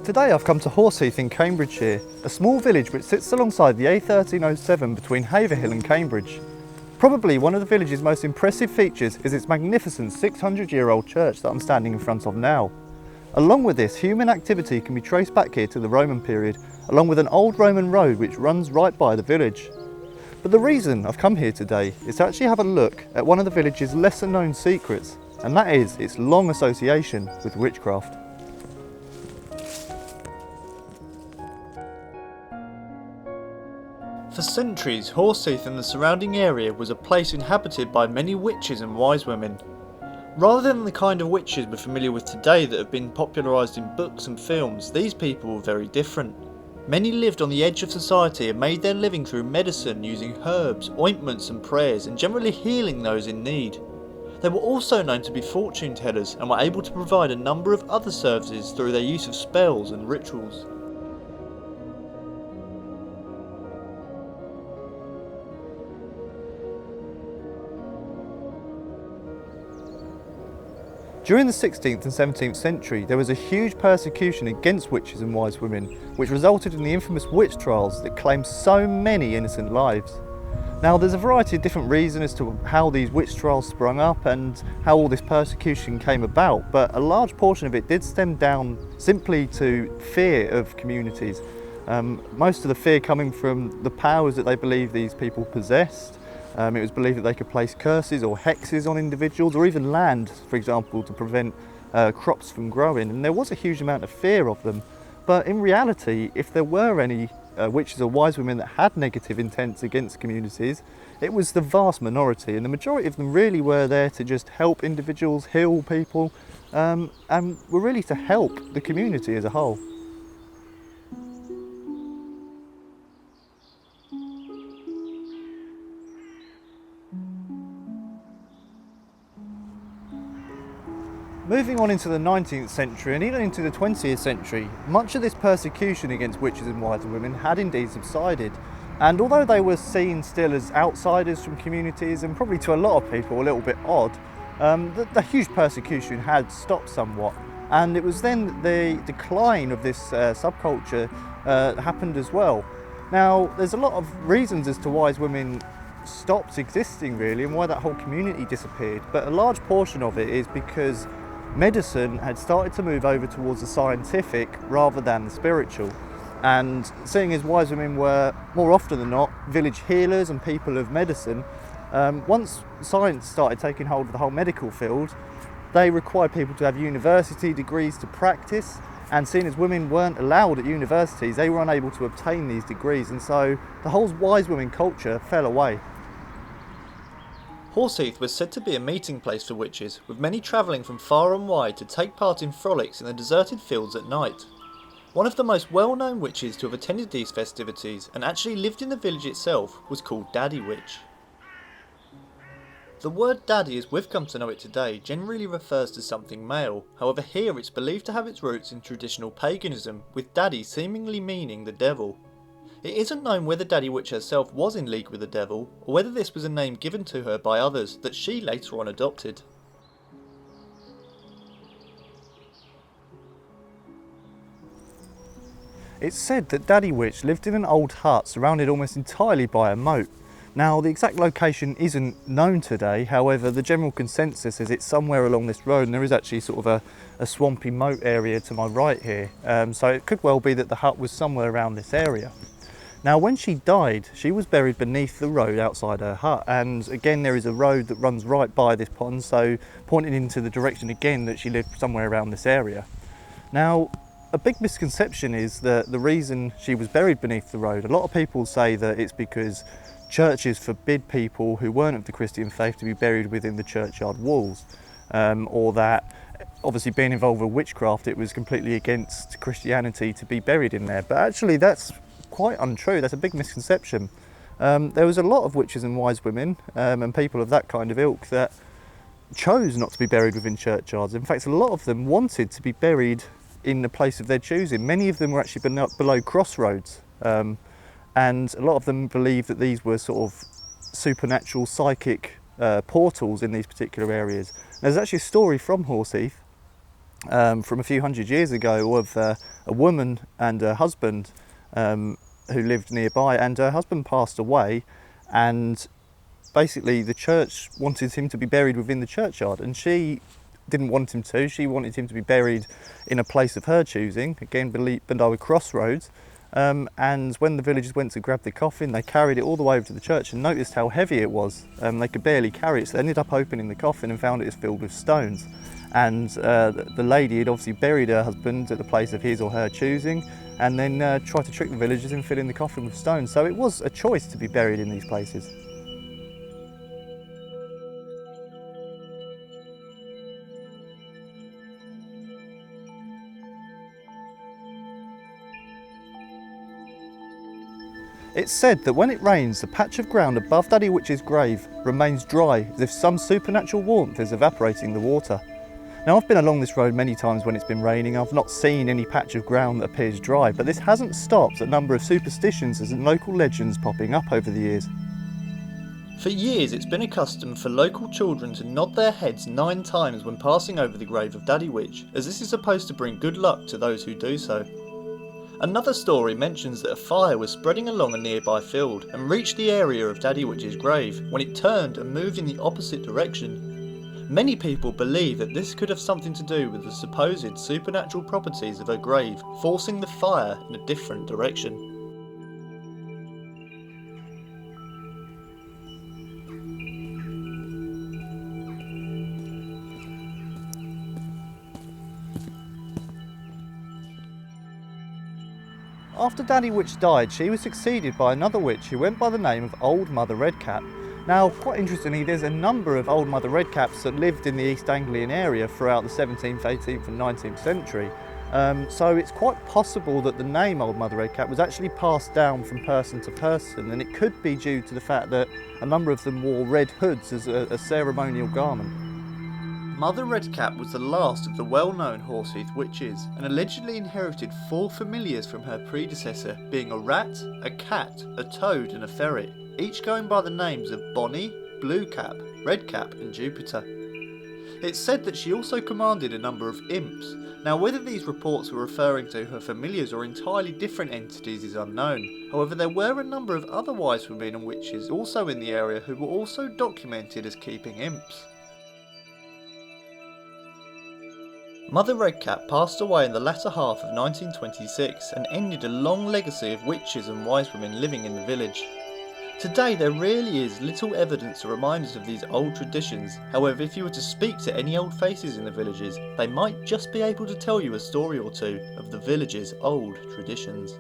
Today I've come to Horseheath in Cambridgeshire, a small village which sits alongside the A1307 between Haverhill and Cambridge. Probably one of the village's most impressive features is its magnificent 600-year-old church that I'm standing in front of now. Along with this, human activity can be traced back here to the Roman period, along with an old Roman road which runs right by the village. But the reason I've come here today is to actually have a look at one of the village's lesser known secrets, and that is its long association with witchcraft. For centuries, Horseheath and the surrounding area was a place inhabited by many witches and wise women. Rather than the kind of witches we're familiar with today that have been popularised in books and films, these people were very different. Many lived on the edge of society and made their living through medicine, using herbs, ointments and prayers, and generally healing those in need. They were also known to be fortune tellers and were able to provide a number of other services through their use of spells and rituals. During the 16th and 17th century, there was a huge persecution against witches and wise women, which resulted in the infamous witch trials that claimed so many innocent lives. Now, there's a variety of different reasons as to how these witch trials sprung up and how all this persecution came about, but a large portion of it did stem down simply to fear of communities. Most of the fear coming from the powers that they believed these people possessed. It was believed that they could place curses or hexes on individuals, or even land, for example, to prevent crops from growing. And there was a huge amount of fear of them. But in reality, if there were any witches or wise women that had negative intents against communities, it was the vast minority. And the majority of them really were there to just help individuals, heal people, and were really to help the community as a whole. Moving on into the 19th century and even into the 20th century, much of this persecution against witches and wise women had indeed subsided. And although they were seen still as outsiders from communities and probably to a lot of people a little bit odd, the huge persecution had stopped somewhat. And it was then the decline of this subculture happened as well. Now, there's a lot of reasons as to why wise women stopped existing really and why that whole community disappeared. But a large portion of it is because medicine had started to move over towards the scientific rather than the spiritual. And seeing as wise women were, more often than not, village healers and people of medicine, once science started taking hold of the whole medical field, they required people to have university degrees to practice, and seeing as women weren't allowed at universities, they were unable to obtain these degrees, and so the whole wise women culture fell away. Horseheath was said to be a meeting place for witches, with many travelling from far and wide to take part in frolics in the deserted fields at night. One of the most well-known witches to have attended these festivities and actually lived in the village itself was called Daddy Witch. The word daddy, as we've come to know it today, generally refers to something male. However, here it's believed to have its roots in traditional paganism, with daddy seemingly meaning the devil. It isn't known whether Daddy Witch herself was in league with the devil, or whether this was a name given to her by others that she later on adopted. It's said that Daddy Witch lived in an old hut surrounded almost entirely by a moat. Now, the exact location isn't known today, however the general consensus is it's somewhere along this road, and there is actually sort of a swampy moat area to my right here, so it could well be that the hut was somewhere around this area. Now, when she died, she was buried beneath the road outside her hut, and again there is a road that runs right by this pond, so pointing into the direction again that she lived somewhere around this area. Now, a big misconception is that the reason she was buried beneath the road, a lot of people say that it's because churches forbid people who weren't of the Christian faith to be buried within the churchyard walls, or that obviously being involved with witchcraft, it was completely against Christianity to be buried in there. But actually that's quite untrue. That's a big misconception. There was a lot of witches and wise women and people of that kind of ilk that chose not to be buried within churchyards. In fact, a lot of them wanted to be buried in the place of their choosing. Many of them were actually below crossroads, and a lot of them believed that these were sort of supernatural psychic portals in these particular areas. There's actually a story from Horseheath from a few hundred years ago of a woman and her husband who lived nearby, and her husband passed away, and basically the church wanted him to be buried within the churchyard, and she didn't want him to. She wanted him to be buried in a place of her choosing, again below a crossroads. And when the villagers went to grab the coffin, they carried it all the way over to the church and noticed how heavy it was. They could barely carry it, so they ended up opening the coffin and found it was filled with stones. And the lady had obviously buried her husband at the place of his or her choosing, and then tried to trick the villagers in filling the coffin with stones. So it was a choice to be buried in these places. It's said that when it rains, the patch of ground above Daddy Witch's grave remains dry, as if some supernatural warmth is evaporating the water. Now, I've been along this road many times when it's been raining. I've not seen any patch of ground that appears dry, but this hasn't stopped a number of superstitions and local legends popping up over the years. For years, it's been a custom for local children to nod their heads 9 times when passing over the grave of Daddy Witch, as this is supposed to bring good luck to those who do so. Another story mentions that a fire was spreading along a nearby field and reached the area of Daddy Witch's grave when it turned and moved in the opposite direction. Many people believe that this could have something to do with the supposed supernatural properties of her grave forcing the fire in a different direction. After Daddy Witch died, she was succeeded by another witch who went by the name of Old Mother Redcap. Now, quite interestingly, there's a number of Old Mother Redcaps that lived in the East Anglian area throughout the 17th, 18th and 19th century. So it's quite possible that the name Old Mother Redcap was actually passed down from person to person, and it could be due to the fact that a number of them wore red hoods as a ceremonial garment. Mother Redcap was the last of the well-known Horseheath witches and allegedly inherited 4 familiars from her predecessor, being a rat, a cat, a toad and a ferret, each going by the names of Boney, Bluecap, Redcap and Jupiter. It's said that she also commanded a number of imps. Now, whether these reports were referring to her familiars or entirely different entities is unknown. However, there were a number of other wise women and witches also in the area who were also documented as keeping imps. Mother Redcap passed away in the latter half of 1926 and ended a long legacy of witches and wise women living in the village. Today there really is little evidence or reminders of these old traditions. However, if you were to speak to any old faces in the villages, they might just be able to tell you a story or two of the village's old traditions.